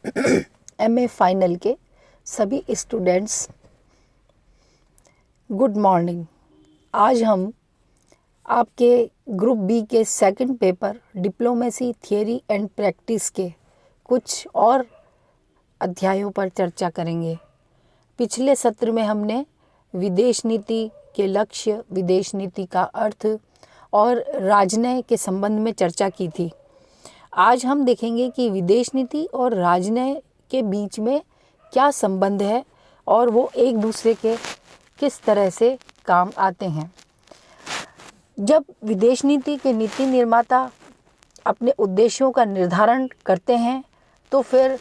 MA final के सभी students, good morning. आज हम आपके ग्रुप बी के second paper diplomacy theory and practice के कुछ और अध्यायों पर चर्चा करेंगे। पिछले सत्र में हमने विदेश नीति के लक्ष्य, विदेश नीति का अर्थ और राजनय के संबंध में चर्चा की थी। आज हम देखेंगे कि विदेश नीति और राजनय के बीच में क्या संबंध है और वो एक दूसरे के किस तरह से काम आते हैं। जब विदेश नीति के नीति निर्माता अपने उद्देश्यों का निर्धारण करते हैं तो फिर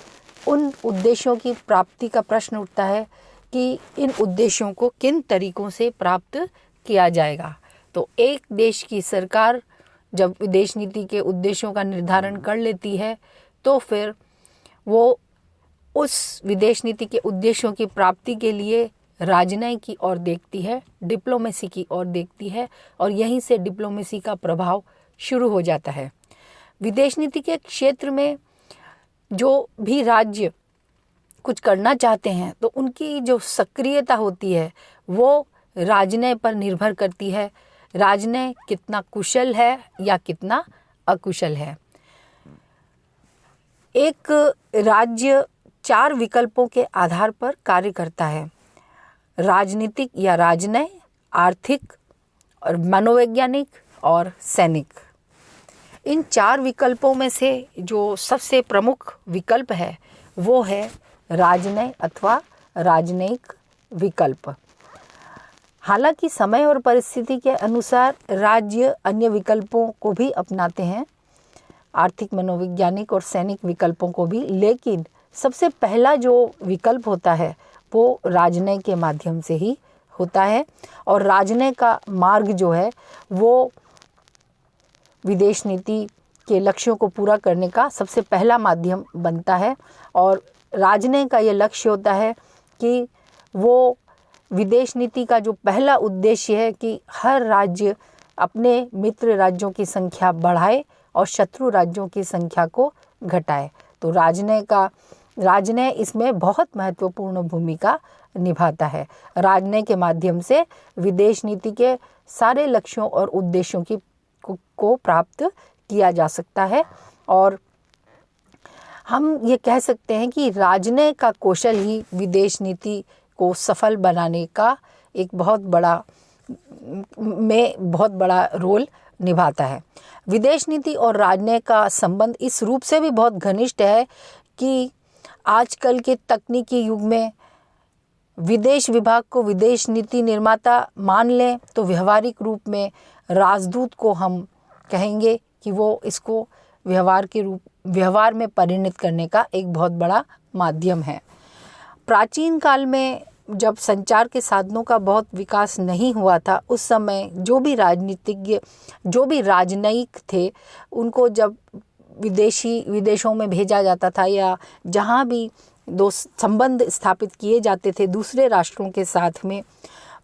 उन उद्देश्यों की प्राप्ति का प्रश्न उठता है कि इन उद्देश्यों को किन तरीकों से प्राप्त किया जाएगा। तो एक देश की सरकार जब विदेश नीति के उद्देश्यों का निर्धारण कर लेती है तो फिर वो उस विदेश नीति के उद्देश्यों की प्राप्ति के लिए राजनय की ओर देखती है, डिप्लोमेसी की ओर देखती है और यहीं से डिप्लोमेसी का प्रभाव शुरू हो जाता है। विदेश नीति के क्षेत्र में जो भी राज्य कुछ करना चाहते हैं तो उनकी जो सक्रियता होती है वो राजनय पर निर्भर करती है। राजनय कितना कुशल है या कितना अकुशल है। एक राज्य 4 विकल्पों के आधार पर कार्य करता है: राजनीतिक या राजनय, आर्थिक और मनोवैज्ञानिक और सैनिक। इन 4 विकल्पों में से जो सबसे प्रमुख विकल्प है वो है राजनय अथवा राजनयिक विकल्प। हालांकि समय और परिस्थिति के अनुसार राज्य अन्य विकल्पों को भी अपनाते हैं, आर्थिक, मनोवैज्ञानिक और सैनिक विकल्पों को भी, लेकिन सबसे पहला जो विकल्प होता है वो राजनय के माध्यम से ही होता है और राजनय का मार्ग जो है वो विदेश नीति के लक्ष्यों को पूरा करने का सबसे पहला माध्यम बनता है। और राजनय का ये लक्ष्य होता है कि वो विदेश नीति का जो पहला उद्देश्य है कि हर राज्य अपने मित्र राज्यों की संख्या बढ़ाए और शत्रु राज्यों की संख्या को घटाए। तो राजनय इसमें बहुत महत्वपूर्ण भूमिका निभाता है। राजनय के माध्यम से विदेश नीति के सारे लक्ष्यों और उद्देश्यों को प्राप्त किया जा सकता है और हम ये कह सकते हैं कि राजनय का कौशल ही विदेश नीति को सफल बनाने का एक बहुत बड़ा रोल निभाता है। विदेश नीति और राजनय का संबंध इस रूप से भी बहुत घनिष्ठ है कि आजकल के तकनीकी युग में विदेश विभाग को विदेश नीति निर्माता मान लें तो व्यवहारिक रूप में राजदूत को हम कहेंगे कि वो इसको व्यवहार में परिणत करने का एक बहुत बड़ा माध्यम है। प्राचीन काल में जब संचार के साधनों का बहुत विकास नहीं हुआ था, उस समय जो भी राजनीतिज्ञ, जो भी राजनयिक थे, उनको जब विदेशों में भेजा जाता था या जहाँ भी संबंध स्थापित किए जाते थे दूसरे राष्ट्रों के साथ में,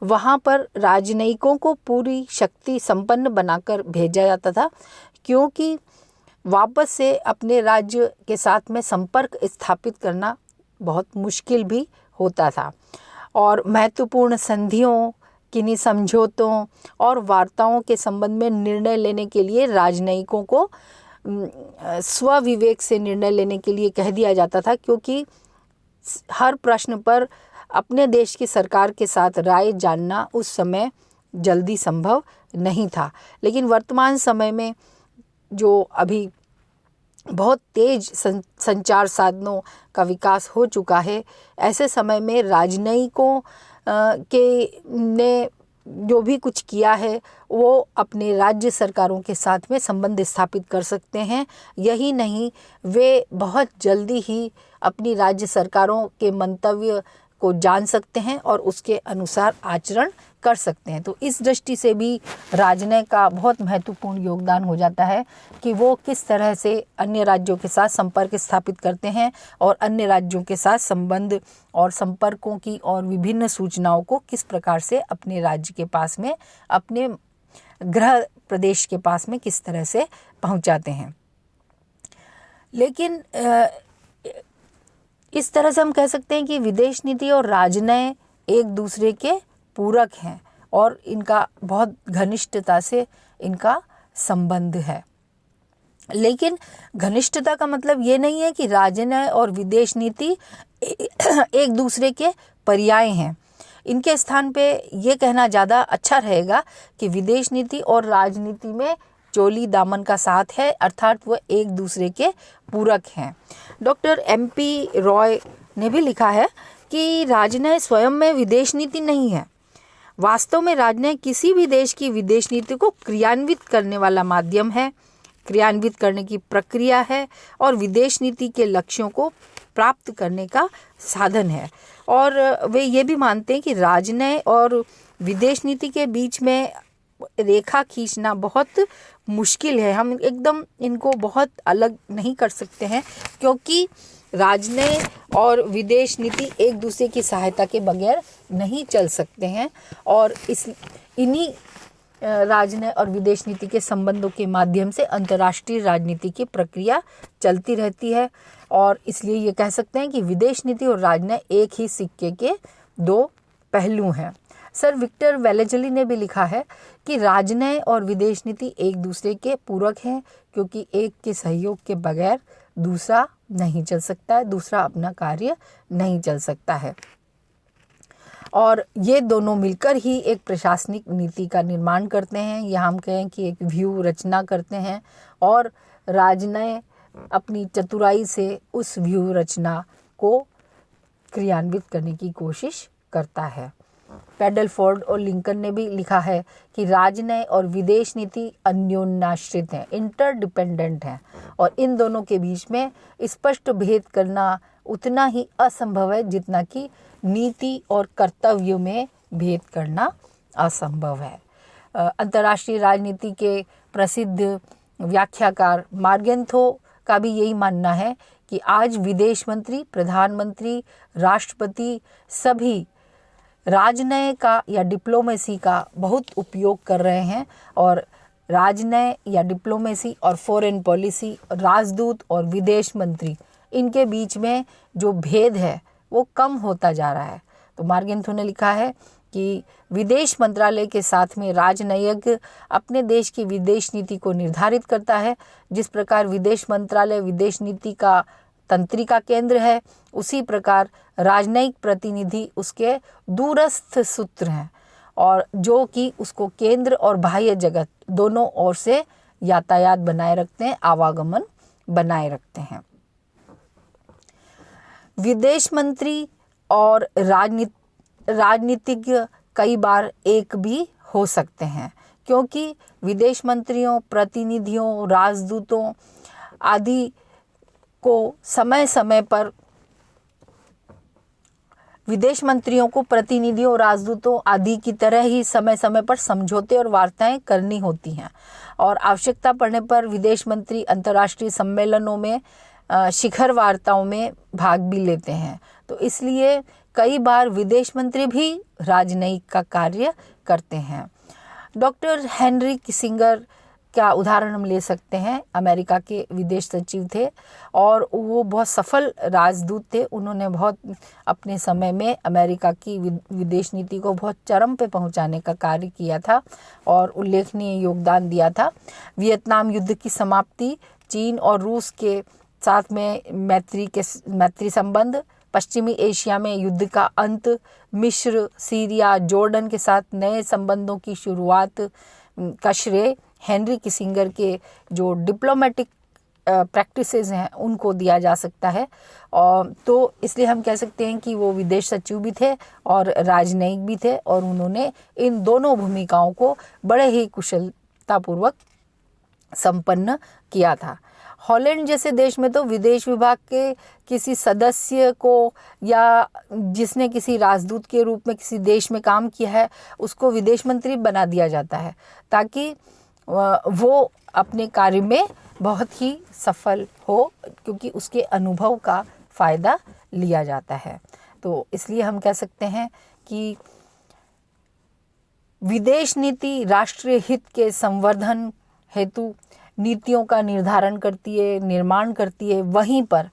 वहाँ पर राजनयिकों को पूरी शक्ति संपन्न बनाकर भेजा जाता था, क्योंकि वापस से अपने राज्य के साथ में संपर्क स्थापित करना बहुत मुश्किल भी होता था और महत्वपूर्ण संधियों, किन्हीं समझौतों और वार्ताओं के संबंध में निर्णय लेने के लिए राजनयिकों को स्वविवेक से निर्णय लेने के लिए कह दिया जाता था, क्योंकि हर प्रश्न पर अपने देश की सरकार के साथ राय जानना उस समय जल्दी संभव नहीं था। लेकिन वर्तमान समय में जो अभी बहुत तेज संचार साधनों का विकास हो चुका है, ऐसे समय में राजनयिकों ने जो भी कुछ किया है वो अपने राज्य सरकारों के साथ में संबंध स्थापित कर सकते हैं। यही नहीं, वे बहुत जल्दी ही अपनी राज्य सरकारों के मंतव्य को जान सकते हैं और उसके अनुसार आचरण कर सकते हैं। तो इस दृष्टि से भी राजनय का बहुत महत्वपूर्ण योगदान हो जाता है कि वो किस तरह से अन्य राज्यों के साथ संपर्क स्थापित करते हैं और अन्य राज्यों के साथ संबंध और संपर्कों की और विभिन्न सूचनाओं को किस प्रकार से अपने राज्य के पास में, अपने गृह प्रदेश के पास में किस तरह से पहुंचाते हैं। लेकिन इस तरह से हम कह सकते हैं कि विदेश नीति और राजनय एक दूसरे के पूरक हैं और इनका बहुत घनिष्ठता से इनका संबंध है। लेकिन घनिष्ठता का मतलब ये नहीं है कि राजनय और विदेश नीति एक दूसरे के पर्याय हैं। इनके स्थान पे ये कहना ज़्यादा अच्छा रहेगा कि विदेश नीति और राजनीति में चोली दामन का साथ है, अर्थात वो एक दूसरे के पूरक हैं। डॉक्टर MP रॉय ने भी लिखा है कि राजनय स्वयं में विदेश नीति नहीं है। वास्तव में राजनय किसी भी देश की विदेश नीति को क्रियान्वित करने वाला माध्यम है, क्रियान्वित करने की प्रक्रिया है और विदेश नीति के लक्ष्यों को प्राप्त करने का साधन है। और वे ये भी मानते हैं कि राजनय और विदेश नीति के बीच में रेखा खींचना बहुत मुश्किल है। हम एकदम इनको बहुत अलग नहीं कर सकते हैं, क्योंकि राजनय और विदेश नीति एक दूसरे की सहायता के बगैर नहीं चल सकते हैं और इन्हीं राजनय और विदेश नीति के संबंधों के माध्यम से अंतर्राष्ट्रीय राजनीति की प्रक्रिया चलती रहती है। और इसलिए ये कह सकते हैं कि विदेश नीति और राजनय एक ही सिक्के के दो पहलू हैं। सर विक्टर वेलेजली ने भी लिखा है कि राजनय और विदेश नीति एक दूसरे के पूरक हैं, क्योंकि एक के सहयोग के बगैर दूसरा नहीं चल सकता है, दूसरा अपना कार्य नहीं चल सकता है। और ये दोनों मिलकर ही एक प्रशासनिक नीति का निर्माण करते हैं, या हम कहें कि एक व्यू रचना करते हैं, और राजनय अपनी चतुराई से उस व्यू रचना को क्रियान्वित करने की कोशिश करता है। पेडलफोर्ड और लिंकन ने भी लिखा है कि राजनय और विदेश नीति अन्योन्याश्रित हैं, इंटरडिपेंडेंट हैं, और इन दोनों के बीच में स्पष्ट भेद करना उतना ही असंभव है जितना कि नीति और कर्तव्यों में भेद करना असंभव है। अंतर्राष्ट्रीय राजनीति के प्रसिद्ध व्याख्याकार मार्गेंथो का भी यही मानना है कि आज विदेश मंत्री, प्रधानमंत्री, राष्ट्रपति सभी राजनय का या डिप्लोमेसी का बहुत उपयोग कर रहे हैं, और राजनय या डिप्लोमेसी और फॉरेन पॉलिसी, राजदूत और विदेश मंत्री, इनके बीच में जो भेद है वो कम होता जा रहा है। तो मार्गेंथो ने लिखा है कि विदेश मंत्रालय के साथ में राजनयिक अपने देश की विदेश नीति को निर्धारित करता है। जिस प्रकार विदेश मंत्रालय विदेश नीति का तंत्रिका केंद्र है, उसी प्रकार राजनयिक प्रतिनिधि उसके दूरस्थ सूत्र हैं, और जो कि उसको केंद्र और बाह्य जगत दोनों ओर से यातायात बनाए रखते हैं, आवागमन बनाए रखते हैं। विदेश मंत्री और राजनीतिज्ञ कई बार एक भी हो सकते हैं, क्योंकि विदेश मंत्रियों, प्रतिनिधियों, राजदूतों आदि को समय समय पर विदेश मंत्रियों को प्रतिनिधियों, राजदूतों आदि की तरह ही समय समय पर समझौते और वार्ताएं करनी होती हैं, और आवश्यकता पड़ने पर विदेश मंत्री अंतर्राष्ट्रीय सम्मेलनों में, शिखर वार्ताओं में भाग भी लेते हैं। तो इसलिए कई बार विदेश मंत्री भी राजनयिक का कार्य करते हैं। डॉक्टर हेनरी किसिंगर का उदाहरण हम ले सकते हैं। अमेरिका के विदेश सचिव थे और वो बहुत सफल राजदूत थे। उन्होंने बहुत अपने समय में अमेरिका की विदेश नीति को बहुत चरम पे पहुंचाने का कार्य किया था और उल्लेखनीय योगदान दिया था। वियतनाम युद्ध की समाप्ति, चीन और रूस के साथ में मैत्री संबंध, पश्चिमी एशिया में युद्ध का अंत, मिस्र, सीरिया, जॉर्डन के साथ नए संबंधों की शुरुआत का श्रेय हेनरी किसिंगर के जो डिप्लोमेटिक प्रैक्टिसेस हैं उनको दिया जा सकता है। और तो इसलिए हम कह सकते हैं कि वो विदेश सचिव भी थे और राजनयिक भी थे, और उन्होंने इन दोनों भूमिकाओं को बड़े ही कुशलतापूर्वक संपन्न किया था। हॉलैंड जैसे देश में तो विदेश विभाग के किसी सदस्य को या जिसने किसी राजदूत के रूप में किसी देश में काम किया है उसको विदेश मंत्री बना दिया जाता है, ताकि वो अपने कार्य में बहुत ही सफल हो, क्योंकि उसके अनुभव का फ़ायदा लिया जाता है। तो इसलिए हम कह सकते हैं कि विदेश नीति राष्ट्रीय हित के संवर्धन हेतु नीतियों का निर्धारण करती है, निर्माण करती है। वहीं पर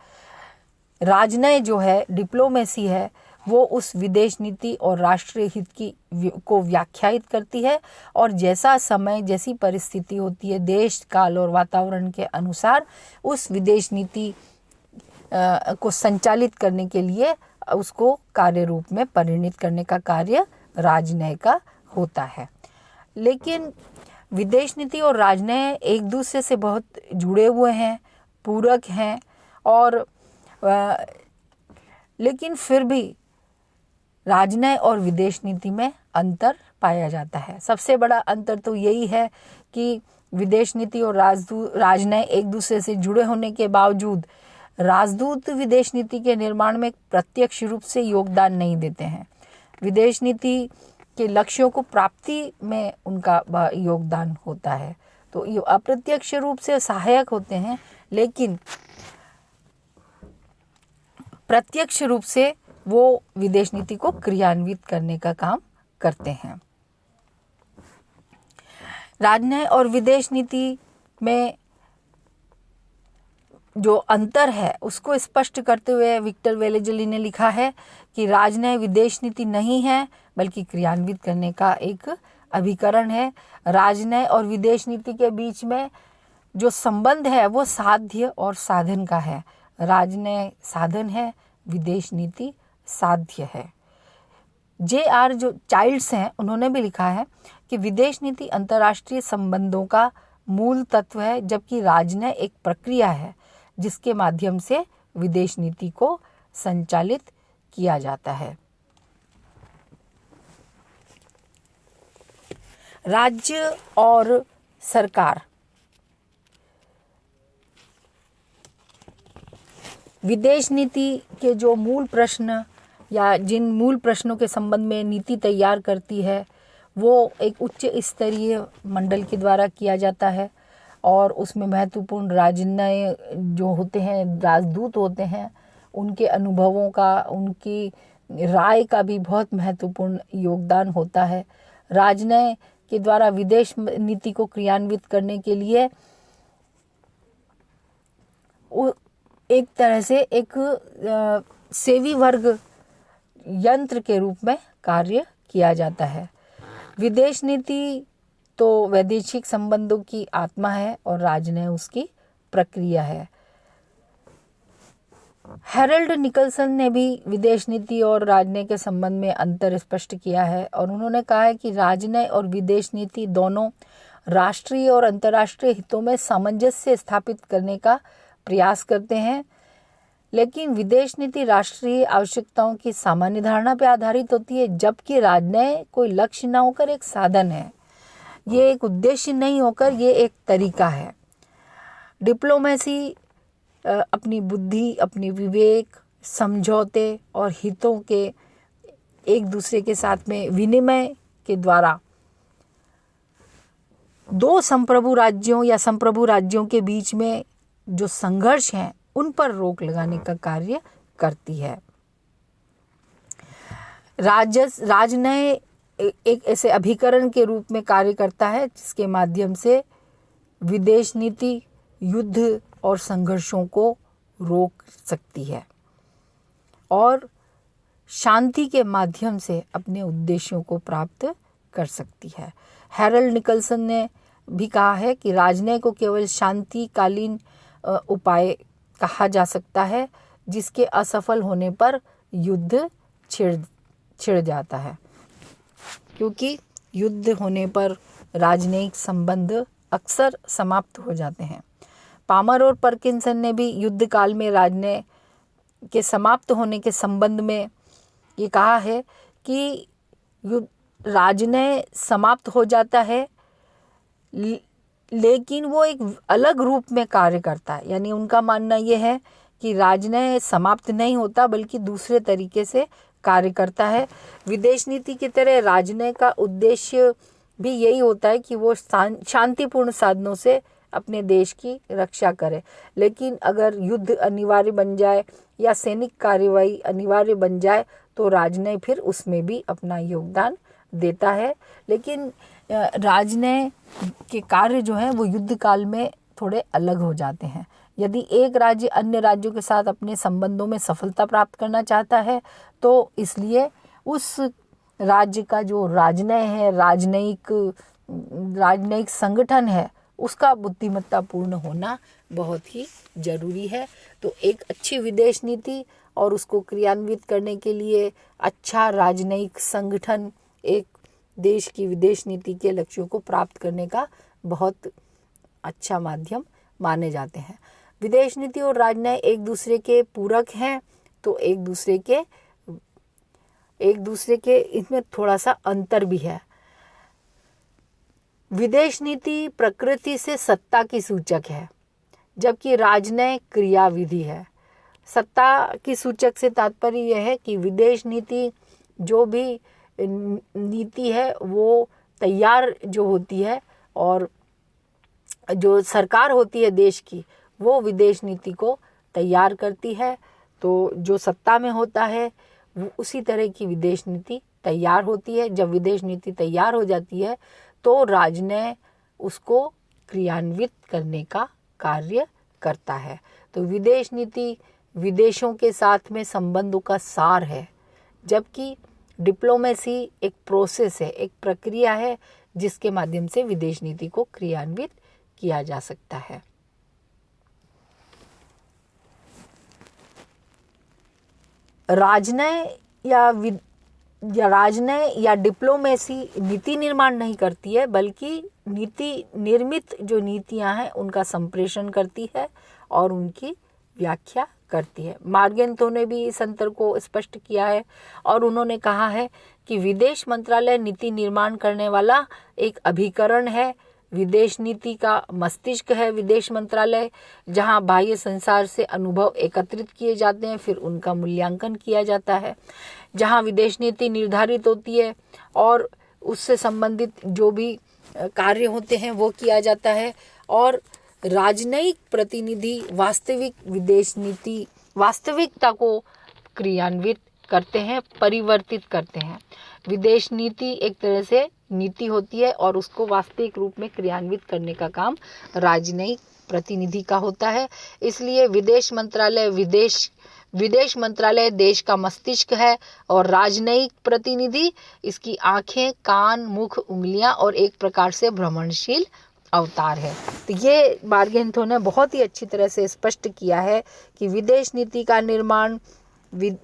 राजनय जो है, डिप्लोमेसी है, वो उस विदेश नीति और राष्ट्रीय हित को व्याख्यायित करती है और जैसा समय, जैसी परिस्थिति होती है, देश काल और वातावरण के अनुसार उस विदेश नीति को संचालित करने के लिए उसको कार्य रूप में परिणित करने का कार्य राजनय का होता है। लेकिन विदेश नीति और राजनय एक दूसरे से बहुत जुड़े हुए हैं, पूरक हैं, और लेकिन फिर भी राजनय और विदेश नीति में अंतर पाया जाता है। सबसे बड़ा अंतर तो यही है कि विदेश नीति और राजनय एक दूसरे से जुड़े होने के बावजूद राजदूत विदेश नीति के निर्माण में प्रत्यक्ष रूप से योगदान नहीं देते हैं। विदेश नीति के लक्ष्यों को प्राप्ति में उनका योगदान होता है, तो ये अप्रत्यक्ष रूप से सहायक होते हैं, लेकिन प्रत्यक्ष रूप से वो विदेश नीति को क्रियान्वित करने का काम करते हैं। राजनय और विदेश नीति में जो अंतर है उसको स्पष्ट करते हुए विक्टर वेलेजली ने लिखा है कि राजनय विदेश नीति नहीं है बल्कि क्रियान्वित करने का एक अभिकरण है। राजनय और विदेश नीति के बीच में जो संबंध है वो साध्य और साधन का है। राजनय साधन है, विदेश नीति साध्य है। J.R. जो चाइल्ड्स हैं उन्होंने भी लिखा है कि विदेश नीति अंतर्राष्ट्रीय संबंधों का मूल तत्व है, जबकि राजनय एक प्रक्रिया है जिसके माध्यम से विदेश नीति को संचालित किया जाता है। राज्य और सरकार। विदेश नीति के जो मूल प्रश्न या जिन मूल प्रश्नों के संबंध में नीति तैयार करती है वो एक उच्च स्तरीय मंडल के द्वारा किया जाता है और उसमें महत्वपूर्ण राजनय जो होते हैं, राजदूत होते हैं, उनके अनुभवों का, उनकी राय का भी बहुत महत्वपूर्ण योगदान होता है। राजनय के द्वारा विदेश नीति को क्रियान्वित करने के लिए एक तरह से एक सेवी वर्ग यंत्र के रूप में कार्य किया जाता है। विदेश नीति तो वैदेशिक संबंधों की आत्मा है और राजनय उसकी प्रक्रिया है। हैरल्ड निकलसन ने भी विदेश नीति और राजनय के संबंध में अंतर स्पष्ट किया है और उन्होंने कहा है कि राजनय और विदेश नीति दोनों राष्ट्रीय और अंतर्राष्ट्रीय हितों में सामंजस्य स्थापित करने का प्रयास करते हैं, लेकिन विदेश नीति राष्ट्रीय आवश्यकताओं की सामान्य धारणा पर आधारित होती है, जबकि राजनय कोई लक्ष्य न होकर एक साधन है। ये एक उद्देश्य नहीं होकर ये एक तरीका है। डिप्लोमेसी अपनी बुद्धि, अपनी विवेक, समझौते और हितों के एक दूसरे के साथ में विनिमय के द्वारा दो संप्रभु राज्यों या संप्रभु राज्यों के बीच में जो संघर्ष हैं उन पर रोक लगाने का कार्य करती है। राजनय एक ऐसे अभिकरण के रूप में कार्य करता है जिसके माध्यम से विदेश नीति युद्ध और संघर्षों को रोक सकती है और शांति के माध्यम से अपने उद्देश्यों को प्राप्त कर सकती है। हैरल्ड निकलसन ने भी कहा है कि राजनय को केवल शांतिकालीन उपाय कहा जा सकता है जिसके असफल होने पर युद्ध छिड़ जाता है, क्योंकि युद्ध होने पर राजनयिक संबंध अक्सर समाप्त हो जाते हैं। पामर और पर्किंसन ने भी युद्ध काल में राजनय के समाप्त होने के संबंध में ये कहा है कि राजनय समाप्त हो जाता है लेकिन वो एक अलग रूप में कार्य करता है। यानी उनका मानना ये है कि राजनय समाप्त नहीं होता बल्कि दूसरे तरीके से कार्य करता है। विदेश नीति की तरह राजनय का उद्देश्य भी यही होता है कि वो शांतिपूर्ण साधनों से अपने देश की रक्षा करे, लेकिन अगर युद्ध अनिवार्य बन जाए या सैनिक कार्रवाई अनिवार्य बन जाए तो राजनय फिर उसमें भी अपना योगदान देता है। लेकिन राजनय के कार्य जो हैं वो युद्ध काल में थोड़े अलग हो जाते हैं। यदि एक राज्य अन्य राज्यों के साथ अपने संबंधों में सफलता प्राप्त करना चाहता है तो इसलिए उस राज्य का जो राजनय है, राजनयिक संगठन है, उसका बुद्धिमत्तापूर्ण होना बहुत ही जरूरी है। तो एक अच्छी विदेश नीति और उसको क्रियान्वित करने के लिए अच्छा राजनयिक संगठन एक देश की विदेश नीति के लक्ष्यों को प्राप्त करने का बहुत अच्छा माध्यम माने जाते हैं। विदेश नीति और राजनय एक दूसरे के पूरक हैं, तो एक दूसरे के इसमें थोड़ा सा अंतर भी है। विदेश नीति प्रकृति से सत्ता की सूचक है, जबकि राजनय क्रियाविधि है। सत्ता की सूचक से तात्पर्य यह है कि विदेश नीति जो भी नीति है वो तैयार जो होती है, और जो सरकार होती है देश की वो विदेश नीति को तैयार करती है। तो जो सत्ता में होता है वो उसी तरह की विदेश नीति तैयार होती है। जब विदेश नीति तैयार हो जाती है तो राजनय उसको क्रियान्वित करने का कार्य करता है। तो विदेश नीति विदेशों के साथ में संबंधों का सार है, जबकि डिप्लोमेसी एक प्रोसेस है, एक प्रक्रिया है जिसके माध्यम से विदेश नीति को क्रियान्वित किया जा सकता है। राजनय या डिप्लोमेसी नीति निर्माण नहीं करती है, बल्कि नीति निर्मित जो नीतियां हैं उनका संप्रेषण करती है और उनकी व्याख्या करती है। मार्गेंथो ने भी इस अंतर को स्पष्ट किया है और उन्होंने कहा है कि विदेश मंत्रालय नीति निर्माण करने वाला एक अभिकरण है। विदेश नीति का मस्तिष्क है विदेश मंत्रालय, जहां बाह्य संसार से अनुभव एकत्रित किए जाते हैं, फिर उनका मूल्यांकन किया जाता है। जहां विदेश नीति निर्धारित होती है और उससे संबंधित जो भी कार्य होते हैं वो किया जाता है, और राजनयिक प्रतिनिधि वास्तविकता को क्रियान्वित करते हैं, परिवर्तित करते हैं। विदेश नीति एक तरह से नीति होती है और उसको वास्तविक रूप में क्रियान्वित करने का काम राजनयिक प्रतिनिधि का होता है। इसलिए विदेश मंत्रालय देश का मस्तिष्क है और राजनयिक प्रतिनिधि इसकी आंखें, कान, मुख, उंगलियां और एक प्रकार से भ्रमणशील अवतार है। तो ये मार्गेंथो ने बहुत ही अच्छी तरह से स्पष्ट किया है कि विदेश नीति का निर्माण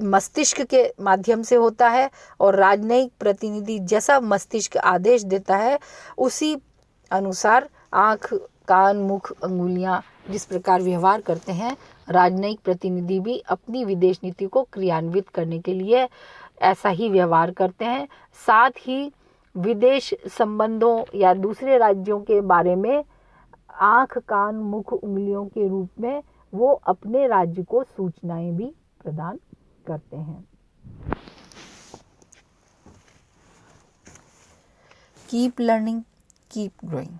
मस्तिष्क के माध्यम से होता है और राजनयिक प्रतिनिधि जैसा मस्तिष्क आदेश देता है उसी अनुसार आँख, कान, मुख, अंगुलियां जिस प्रकार व्यवहार करते हैं, राजनयिक प्रतिनिधि भी अपनी विदेश नीति को क्रियान्वित करने के लिए ऐसा ही व्यवहार करते हैं। साथ ही विदेश संबंधों या दूसरे राज्यों के बारे में आँख, कान, मुख, उंगलियों के रूप में वो अपने राज्य को सूचनाएं भी प्रदान करते हैं। Keep learning, keep growing.